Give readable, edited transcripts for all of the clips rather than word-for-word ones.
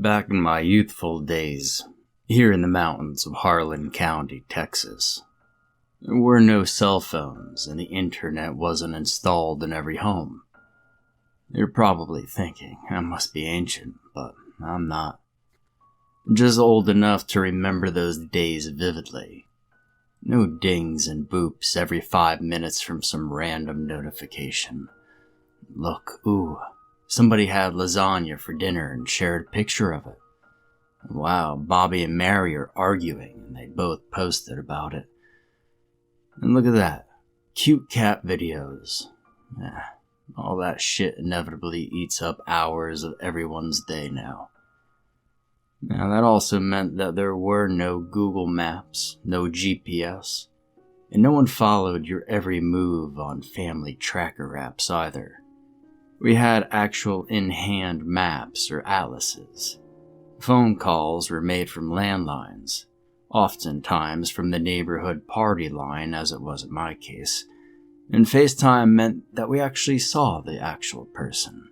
Back in my youthful days, here in the mountains of Harlan County, Texas, there were no cell phones and the internet wasn't installed in every home. You're probably thinking, I must be ancient, but I'm not. Just old enough to remember those days vividly. No dings and boops every 5 minutes from some random notification. Look, somebody had lasagna for dinner and shared a picture of it. Wow, Bobby and Mary are arguing and they both posted about it. And look at that. Cute cat videos. All that shit inevitably eats up hours of everyone's day now. Now that also meant that there were no Google Maps, no GPS, and no one followed your every move on family tracker apps either. We had actual in-hand maps or atlases. Phone calls were made from landlines, oftentimes from the neighborhood party line as it was in my case, and FaceTime meant that we actually saw the actual person,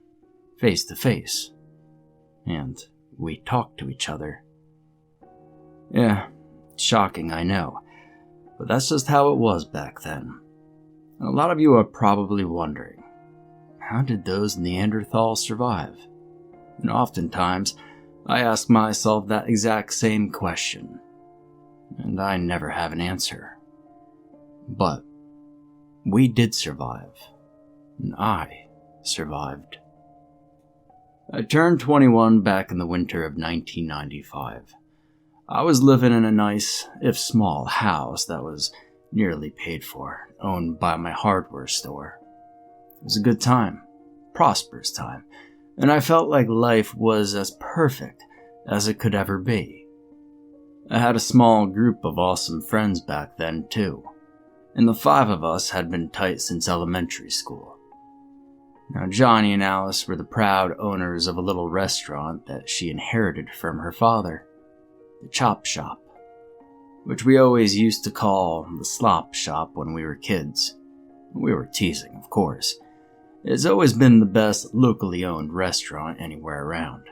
face to face, and we talked to each other. Yeah, shocking, I know, but that's just how it was back then. A lot of you are probably wondering, how did those Neanderthals survive? And oftentimes, I ask myself that exact same question, and I never have an answer. But we did survive, and I survived. I turned 21 back in the winter of 1995. I was living in a nice, if small, house that was nearly paid for, owned by my hardware store. It was a good time, prosperous time, and I felt like life was as perfect as it could ever be. I had a small group of awesome friends back then too, and the 5 of us had been tight since elementary school. Now Johnny and Alice were the proud owners of a little restaurant that she inherited from her father, the Chop Shop, which we always used to call the Slop Shop when we were kids. We were teasing, of course. It's always been the best locally owned restaurant anywhere around.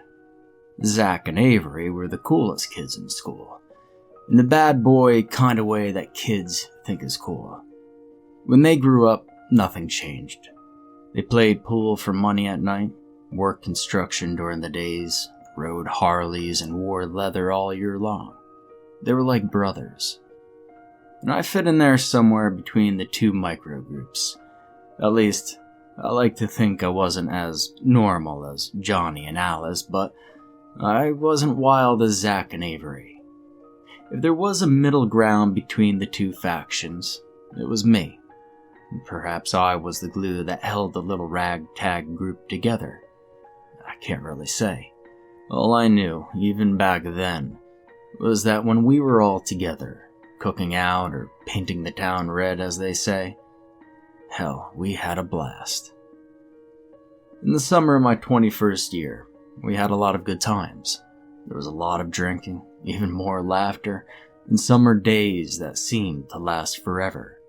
Zach and Avery were the coolest kids in school, in the bad boy kind of way that kids think is cool. When they grew up, nothing changed. They played pool for money at night, worked construction during the days, rode Harleys, and wore leather all year long. They were like brothers. And I fit in there somewhere between the 2 microgroups. At least, I like to think I wasn't as normal as Johnny and Alice, but I wasn't wild as Zach and Avery. If there was a middle ground between the 2 factions, it was me. Perhaps I was the glue that held the little ragtag group together. I can't really say. All I knew, even back then, was that when we were all together, cooking out or painting the town red as they say, hell, we had a blast. In the summer of my 21st year, we had a lot of good times. There was a lot of drinking, even more laughter, and summer days that seemed to last forever.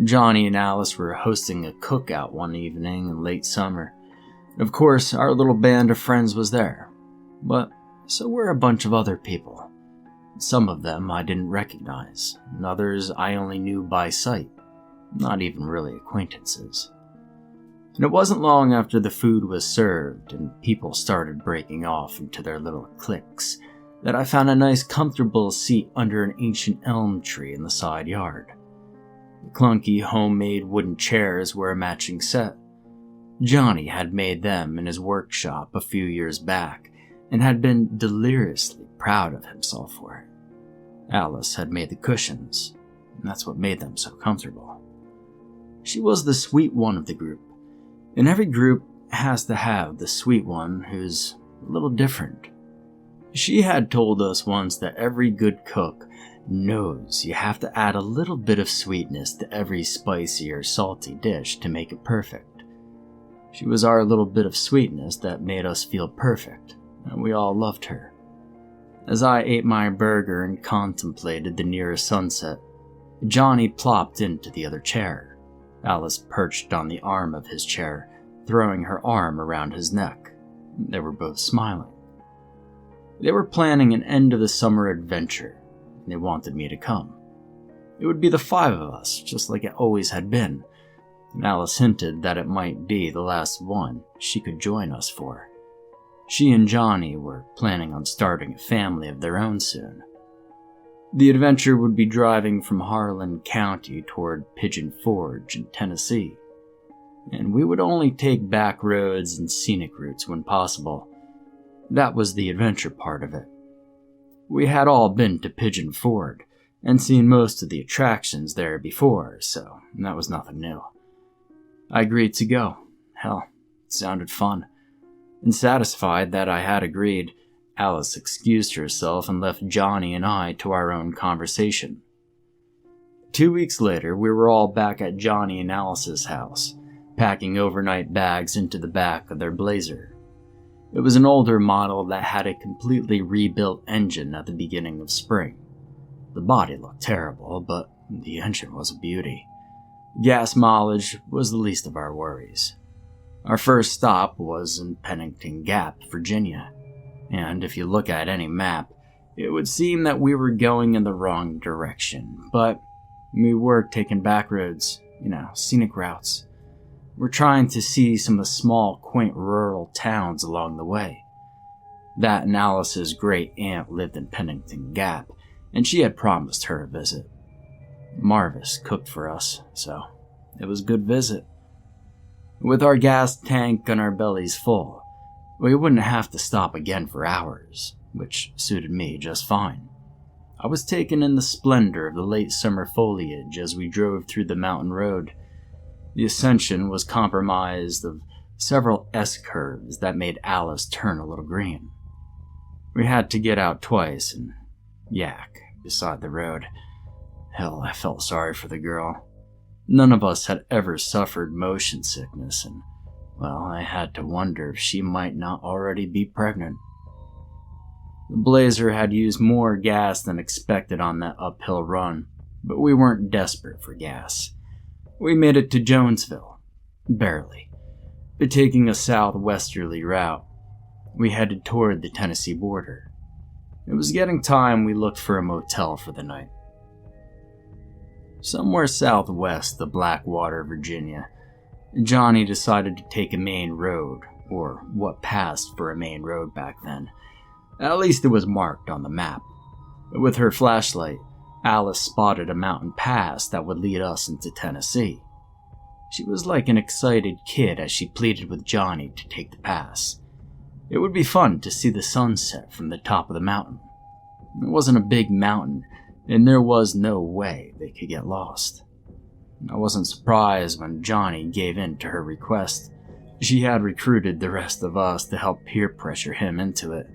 Johnny and Alice were hosting a cookout one evening in late summer. Of course, our little band of friends was there, but so were a bunch of other people. Some of them I didn't recognize, and others I only knew by sight, not even really acquaintances. And it wasn't long after the food was served and people started breaking off into their little cliques that I found a nice comfortable seat under an ancient elm tree in the side yard. The clunky homemade wooden chairs were a matching set. Johnny had made them in his workshop a few years back and had been deliriously proud of himself for it. Alice had made the cushions, and that's what made them so comfortable. She was the sweet one of the group, and every group has to have the sweet one who's a little different. She had told us once that every good cook knows you have to add a little bit of sweetness to every spicy or salty dish to make it perfect. She was our little bit of sweetness that made us feel perfect, and we all loved her. As I ate my burger and contemplated the nearest sunset, Johnny plopped into the other chair. Alice perched on the arm of his chair, throwing her arm around his neck. They were both smiling. They were planning an end-of-the-summer adventure, and they wanted me to come. It would be the 5 of us, just like it always had been, and Alice hinted that it might be the last one she could join us for. She and Johnny were planning on starting a family of their own soon. The adventure would be driving from Harlan County toward Pigeon Forge in Tennessee, and we would only take back roads and scenic routes when possible. That was the adventure part of it. We had all been to Pigeon Forge and seen most of the attractions there before, so that was nothing new. I agreed to go. Hell, it sounded fun. And satisfied that I had agreed, Alice excused herself and left Johnny and I to our own conversation. 2 weeks later, we were all back at Johnny and Alice's house, packing overnight bags into the back of their Blazer. It was an older model that had a completely rebuilt engine at the beginning of spring. The body looked terrible, but the engine was a beauty. Gas mileage was the least of our worries. Our first stop was in Pennington Gap, Virginia, and if you look at any map, it would seem that we were going in the wrong direction, but we were taking back roads, scenic routes. We're trying to see some of the small, quaint rural towns along the way. That and Alice's great aunt lived in Pennington Gap, and she had promised her a visit. Marvis cooked for us, so it was a good visit. With our gas tank and our bellies full, we wouldn't have to stop again for hours, which suited me just fine. I was taken in the splendor of the late summer foliage as we drove through the mountain road. The ascension was compromised of several S-curves that made Alice turn a little green. We had to get out twice and yak beside the road. Hell, I felt sorry for the girl. None of us had ever suffered motion sickness, and, well, I had to wonder if she might not already be pregnant. The Blazer had used more gas than expected on that uphill run, but we weren't desperate for gas. We made it to Jonesville, barely, but taking a southwesterly route, we headed toward the Tennessee border. It was getting time we looked for a motel for the night. Somewhere southwest of Blackwater, Virginia, Johnny decided to take a main road, or what passed for a main road back then. At least it was marked on the map. With her flashlight, Alice spotted a mountain pass that would lead us into Tennessee. She was like an excited kid as she pleaded with Johnny to take the pass. It would be fun to see the sunset from the top of the mountain. It wasn't a big mountain, and there was no way they could get lost. I wasn't surprised when Johnny gave in to her request. She had recruited the rest of us to help peer pressure him into it.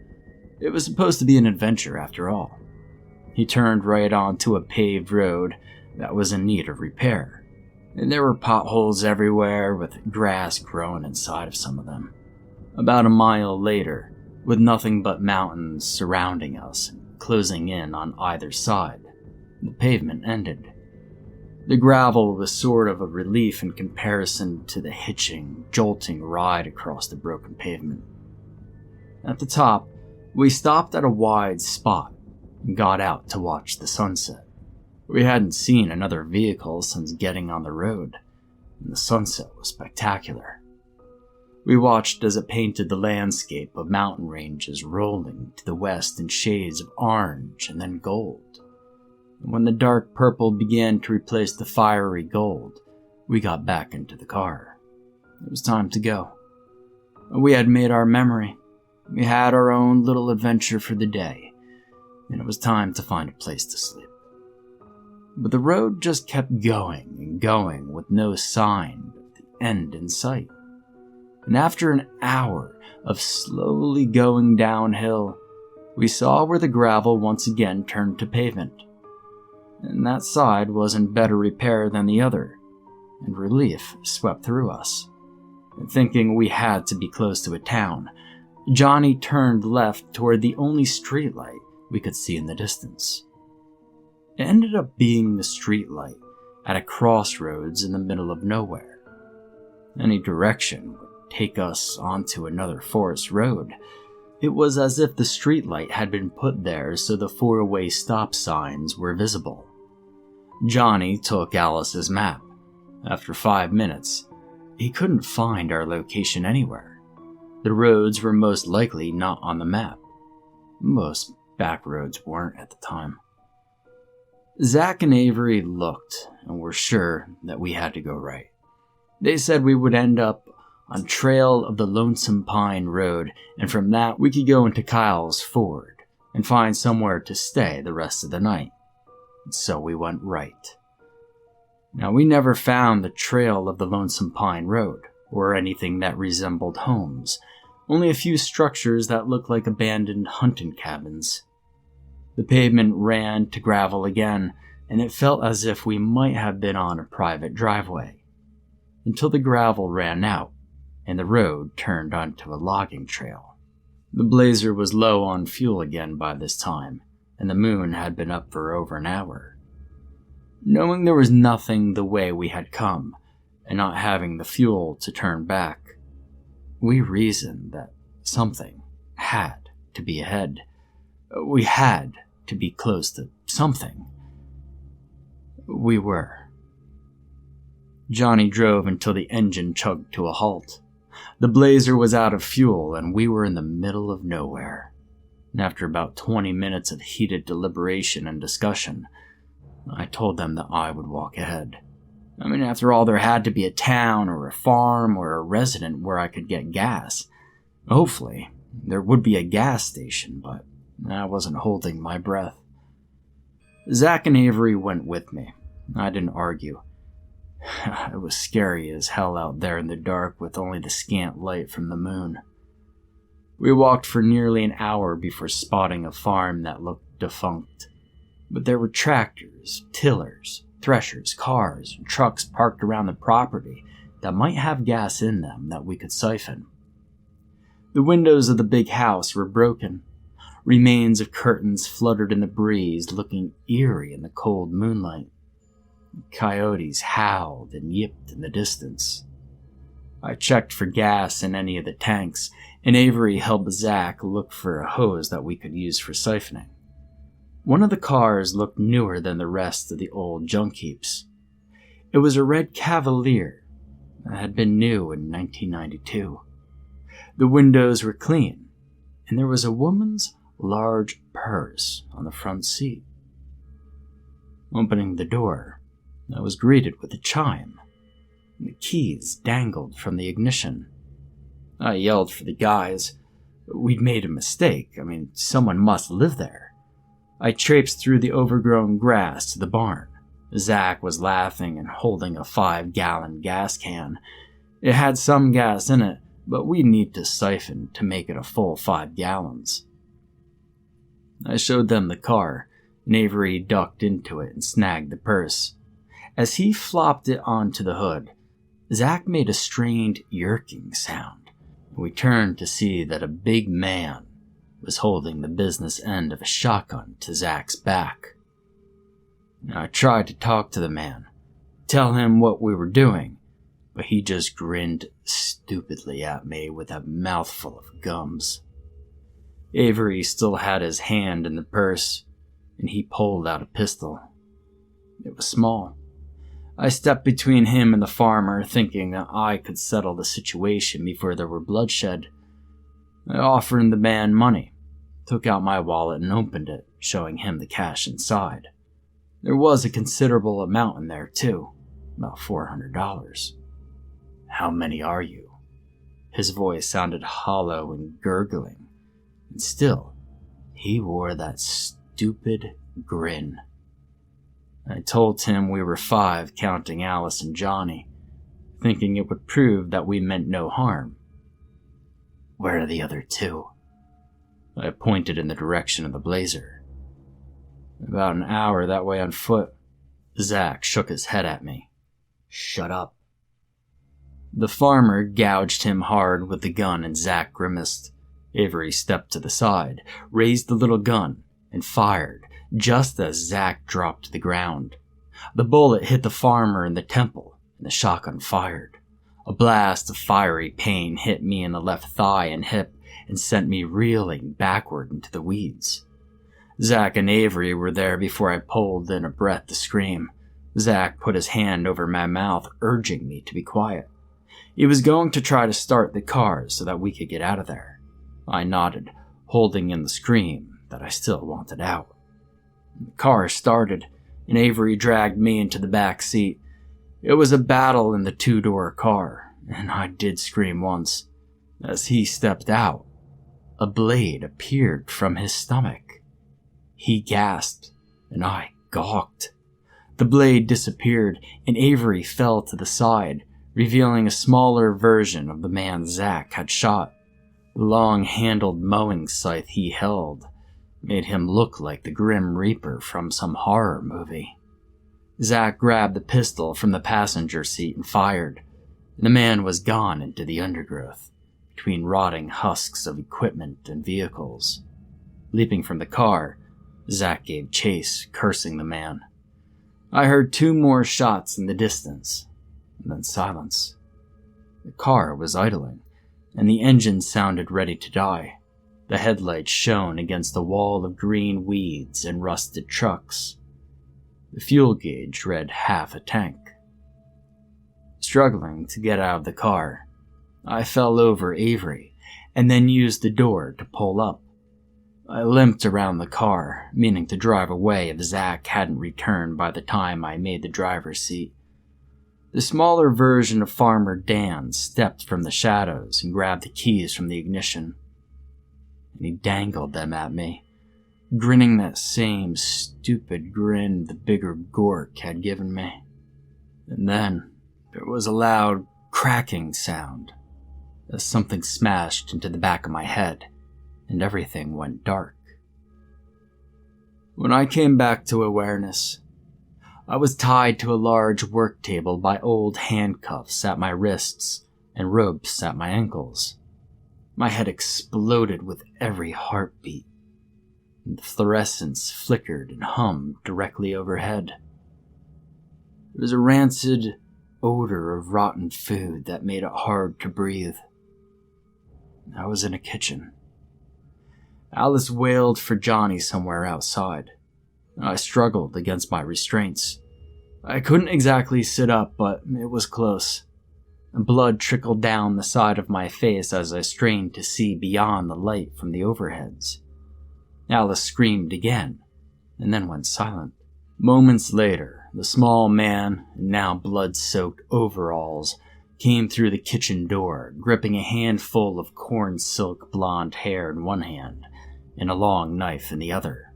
It was supposed to be an adventure after all. He turned right onto a paved road that was in need of repair, and there were potholes everywhere with grass growing inside of some of them. About a mile later, with nothing but mountains surrounding us, closing in on either side, the pavement ended. The gravel was sort of a relief in comparison to the hitching, jolting ride across the broken pavement. At the top, we stopped at a wide spot and got out to watch the sunset. We hadn't seen another vehicle since getting on the road, and the sunset was spectacular. We watched as it painted the landscape of mountain ranges rolling to the west in shades of orange and then gold. And when the dark purple began to replace the fiery gold, we got back into the car. It was time to go. We had made our memory. We had our own little adventure for the day, and it was time to find a place to sleep. But the road just kept going and going with no sign of the end in sight. And after an hour of slowly going downhill, we saw where the gravel once again turned to pavement. And that side was in better repair than the other, and relief swept through us. And thinking we had to be close to a town, Johnny turned left toward the only streetlight we could see in the distance. It ended up being the streetlight at a crossroads in the middle of nowhere. Any direction would take us onto another forest road, It was as if the streetlight had been put there so the four-way stop signs were visible. Johnny took Alice's map. After 5 minutes, he couldn't find our location anywhere. The roads were most likely not on the map. Most back roads weren't at the time. Zach and Avery looked and were sure that we had to go right. They said we would end up on trail of the Lonesome Pine Road, and from that we could go into Kyle's Ford and find somewhere to stay the rest of the night. So we went right. Now, we never found the trail of the Lonesome Pine Road, or anything that resembled homes, only a few structures that looked like abandoned hunting cabins. The pavement ran to gravel again, and it felt as if we might have been on a private driveway, until the gravel ran out, and the road turned onto a logging trail. The Blazer was low on fuel again by this time, and the moon had been up for over an hour. Knowing there was nothing the way we had come, and not having the fuel to turn back, we reasoned that something had to be ahead. We had to be close to something. We were. Johnny drove until the engine chugged to a halt. The Blazer was out of fuel, and we were in the middle of nowhere. And after about 20 minutes of heated deliberation and discussion, I told them that I would walk ahead. I mean, after all, there had to be a town or a farm or a resident where I could get gas. Hopefully, there would be a gas station, but I wasn't holding my breath. Zach and Avery went with me. I didn't argue. It was scary as hell out there in the dark with only the scant light from the moon. We walked for nearly an hour before spotting a farm that looked defunct. But there were tractors, tillers, threshers, cars, and trucks parked around the property that might have gas in them that we could siphon. The windows of the big house were broken. Remains of curtains fluttered in the breeze, looking eerie in the cold moonlight. Coyotes howled and yipped in the distance. I checked for gas in any of the tanks, and Avery helped Zach look for a hose that we could use for siphoning. One of the cars looked newer than the rest of the old junk heaps. It was a red Cavalier that had been new in 1992. The windows were clean, and there was a woman's large purse on the front seat. Opening the door, I was greeted with a chime. The keys dangled from the ignition. I yelled for the guys. We'd made a mistake. I mean, someone must live there. I traipsed through the overgrown grass to the barn. Zach was laughing and holding a 5-gallon gas can. It had some gas in it, but we'd need to siphon to make it a full 5 gallons. I showed them the car, and Avery ducked into it and snagged the purse. As he flopped it onto the hood, Zach made a strained yerking sound. We turned to see that a big man was holding the business end of a shotgun to Zach's back. I tried to talk to the man, tell him what we were doing, but he just grinned stupidly at me with a mouthful of gums. Avery still had his hand in the purse, and he pulled out a pistol. It was small. I stepped between him and the farmer, thinking that I could settle the situation before there were bloodshed. I offered the man money, took out my wallet and opened it, showing him the cash inside. There was a considerable amount in there, too, about $400. "How many are you?" His voice sounded hollow and gurgling, and still, he wore that stupid grin. I told him we were 5, counting Alice and Johnny, thinking it would prove that we meant no harm. "Where are the other 2? I pointed in the direction of the Blazer. "About an hour that way on foot." Zach shook his head at me. "Shut up." The farmer gouged him hard with the gun and Zach grimaced. Avery stepped to the side, raised the little gun, and fired just as Zach dropped to the ground. The bullet hit the farmer in the temple, and the shotgun fired. A blast of fiery pain hit me in the left thigh and hip, and sent me reeling backward into the weeds. Zach and Avery were there before I pulled in a breath to scream. Zach put his hand over my mouth, urging me to be quiet. He was going to try to start the car so that we could get out of there. I nodded, holding in the scream that I still wanted out. The car started, and Avery dragged me into the back seat. It was a battle in the two-door car, and I did scream once. As he stepped out, a blade appeared from his stomach. He gasped, and I gawked. The blade disappeared, and Avery fell to the side, revealing a smaller version of the man Zach had shot. The long-handled mowing scythe he held made him look like the Grim Reaper from some horror movie. Zach grabbed the pistol from the passenger seat and fired. The man was gone into the undergrowth, between rotting husks of equipment and vehicles. Leaping from the car, Zach gave chase, cursing the man. I heard 2 more shots in the distance, and then silence. The car was idling, and the engine sounded ready to die. The headlights shone against the wall of green weeds and rusted trucks. The fuel gauge read half a tank. Struggling to get out of the car, I fell over Avery and then used the door to pull up. I limped around the car, meaning to drive away if Zach hadn't returned by the time I made the driver's seat. The smaller version of Farmer Dan stepped from the shadows and grabbed the keys from the ignition. And he dangled them at me, grinning that same stupid grin the bigger Gork had given me. And then there was a loud cracking sound as something smashed into the back of my head, and everything went dark. When I came back to awareness, I was tied to a large work table by old handcuffs at my wrists and ropes at my ankles. My head exploded with every heartbeat, and the fluorescence flickered and hummed directly overhead. There was a rancid odor of rotten food that made it hard to breathe. I was in a kitchen. Alice wailed for Johnny somewhere outside. I struggled against my restraints. I couldn't exactly sit up, but it was close. Blood trickled down the side of my face as I strained to see beyond the light from the overheads. Alice screamed again, and then went silent. Moments later, the small man, in now blood-soaked overalls, came through the kitchen door, gripping a handful of corn-silk blonde hair in one hand and a long knife in the other.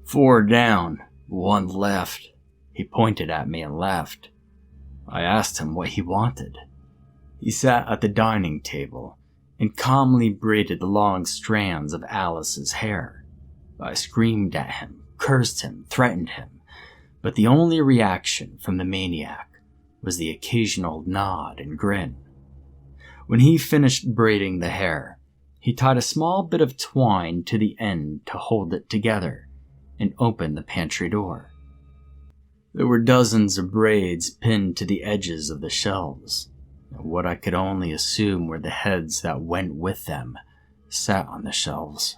4 down, 1 left. He pointed at me and laughed. I asked him what he wanted. He sat at the dining table and calmly braided the long strands of Alice's hair. I screamed at him, cursed him, threatened him, but the only reaction from the maniac was the occasional nod and grin. When he finished braiding the hair, he tied a small bit of twine to the end to hold it together and opened the pantry door. There were dozens of braids pinned to the edges of the shelves, and what I could only assume were the heads that went with them sat on the shelves.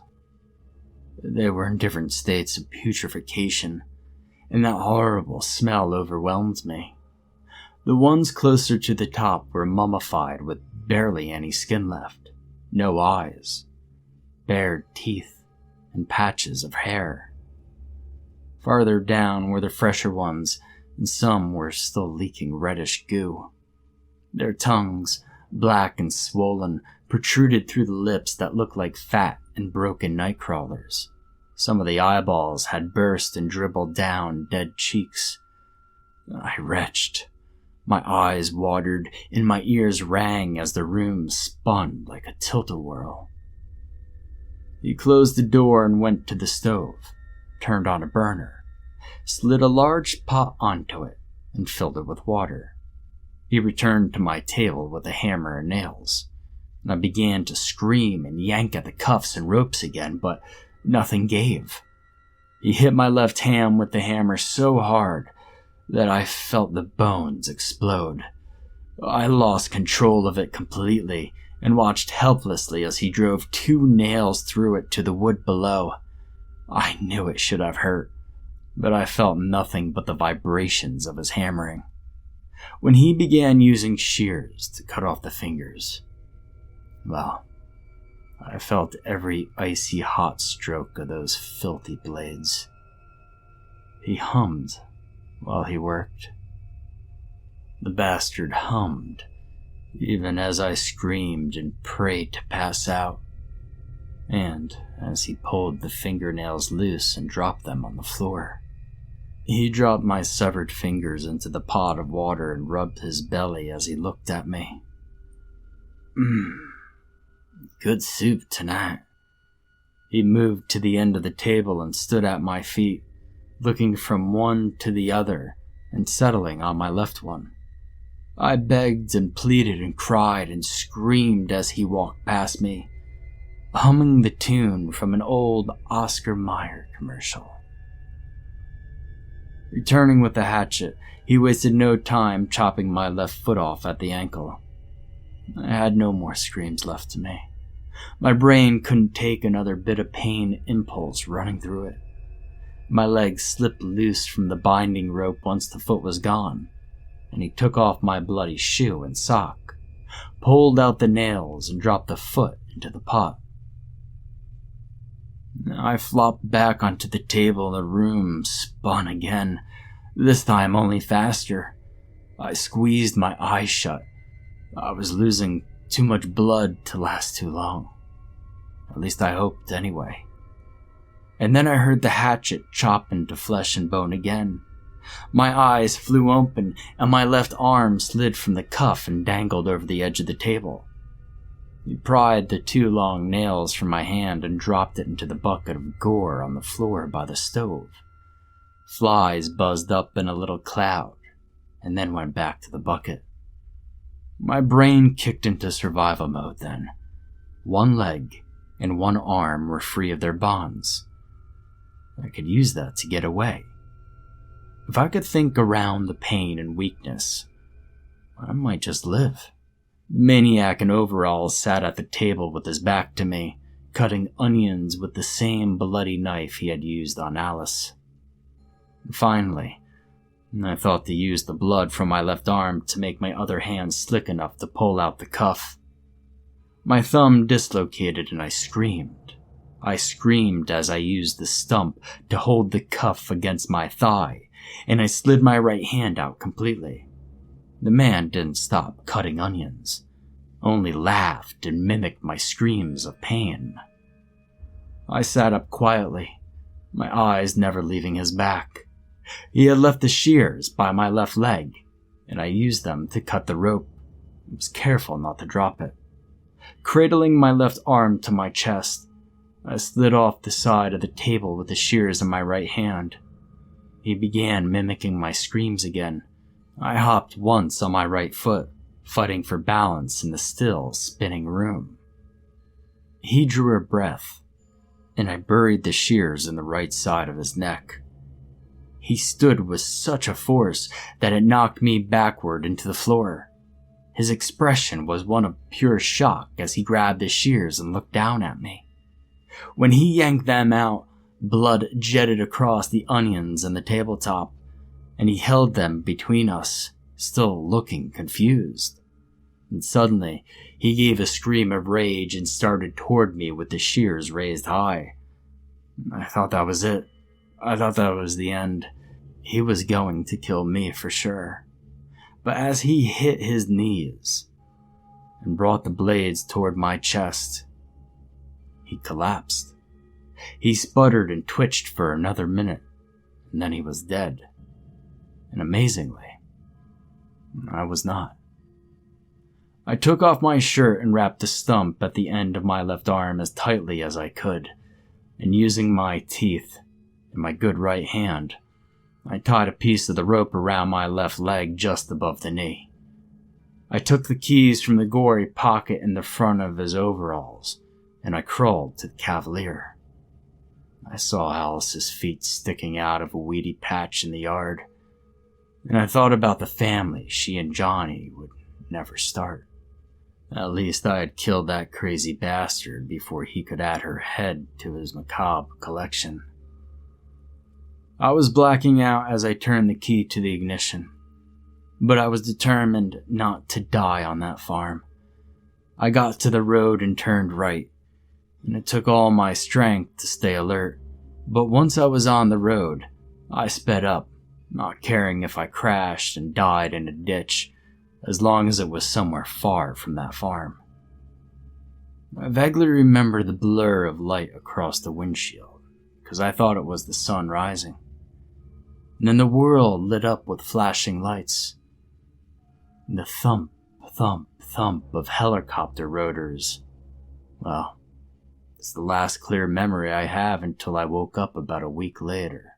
They were in different states of putrefaction, and that horrible smell overwhelmed me. The ones closer to the top were mummified with barely any skin left, no eyes, bared teeth, and patches of hair. Farther down were the fresher ones, and some were still leaking reddish goo. Their tongues, black and swollen, protruded through the lips that looked like fat and broken nightcrawlers. Some of the eyeballs had burst and dribbled down dead cheeks. I retched. My eyes watered, and my ears rang as the room spun like a tilt-a-whirl. He closed the door and went to the stove, turned on a burner, slid a large pot onto it, and filled it with water. He returned to my table with a hammer and nails, and I began to scream and yank at the cuffs and ropes again, but nothing gave. He hit my left hand with the hammer so hard that I felt the bones explode. I lost control of it completely and watched helplessly as he drove 2 nails through it to the wood below. I knew it should have hurt, but I felt nothing but the vibrations of his hammering. When he began using shears to cut off the fingers, well, I felt every icy hot stroke of those filthy blades. He hummed while he worked. The bastard hummed, even as I screamed and prayed to pass out, and as he pulled the fingernails loose and dropped them on the floor. He dropped my severed fingers into the pot of water and rubbed his belly as he looked at me. Good soup tonight. He moved to the end of the table and stood at my feet, looking from one to the other and settling on my left one. I begged and pleaded and cried and screamed as he walked past me, humming the tune from an old Oscar Mayer commercial. Returning with the hatchet, he wasted no time chopping my left foot off at the ankle. I had no more screams left to me. My brain couldn't take another bit of pain impulse running through it. My leg slipped loose from the binding rope once the foot was gone, and he took off my bloody shoe and sock, pulled out the nails, and dropped the foot into the pot. I flopped back onto the table and the room spun again, this time only faster. I squeezed my eyes shut. I was losing too much blood to last too long. At least I hoped anyway. And then I heard the hatchet chop into flesh and bone again. My eyes flew open and my left arm slid from the cuff and dangled over the edge of the table. He pried the 2 long nails from my hand and dropped it into the bucket of gore on the floor by the stove. Flies buzzed up in a little cloud and then went back to the bucket. My brain kicked into survival mode then. 1 leg and 1 arm were free of their bonds. I could use that to get away. If I could think around the pain and weakness, I might just live. The maniac in overalls sat at the table with his back to me, cutting onions with the same bloody knife he had used on Alice. Finally, I thought to use the blood from my left arm to make my other hand slick enough to pull out the cuff. My thumb dislocated and I screamed. I screamed as I used the stump to hold the cuff against my thigh, and I slid my right hand out completely. The man didn't stop cutting onions, only laughed and mimicked my screams of pain. I sat up quietly, my eyes never leaving his back. He had left the shears by my left leg, and I used them to cut the rope. I was careful not to drop it. Cradling my left arm to my chest, I slid off the side of the table with the shears in my right hand. He began mimicking my screams again. I hopped once on my right foot, fighting for balance in the still, spinning room. He drew a breath, and I buried the shears in the right side of his neck. He stood with such a force that it knocked me backward into the floor. His expression was one of pure shock as he grabbed the shears and looked down at me. When he yanked them out, blood jetted across the onions and the tabletop, and he held them between us, still looking confused. And suddenly, he gave a scream of rage and started toward me with the shears raised high. I thought that was it. I thought that was the end. He was going to kill me for sure. But as he hit his knees and brought the blades toward my chest, he collapsed. He sputtered and twitched for another minute, and then he was dead. And amazingly, I was not. I took off my shirt and wrapped the stump at the end of my left arm as tightly as I could, and using my teeth and my good right hand, I tied a piece of the rope around my left leg just above the knee. I took the keys from the gory pocket in the front of his overalls, and I crawled to the Cavalier. I saw Alice's feet sticking out of a weedy patch in the yard, and I thought about the family she and Johnny would never start. At least I had killed that crazy bastard before he could add her head to his macabre collection. I was blacking out as I turned the key to the ignition, but I was determined not to die on that farm. I got to the road and turned right, and it took all my strength to stay alert. But once I was on the road, I sped up, not caring if I crashed and died in a ditch, as long as it was somewhere far from that farm. I vaguely remember the blur of light across the windshield, because I thought it was the sun rising. And then the world lit up with flashing lights, and the thump, thump, thump of helicopter rotors. Well, it's the last clear memory I have until I woke up about a week later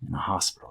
in a hospital.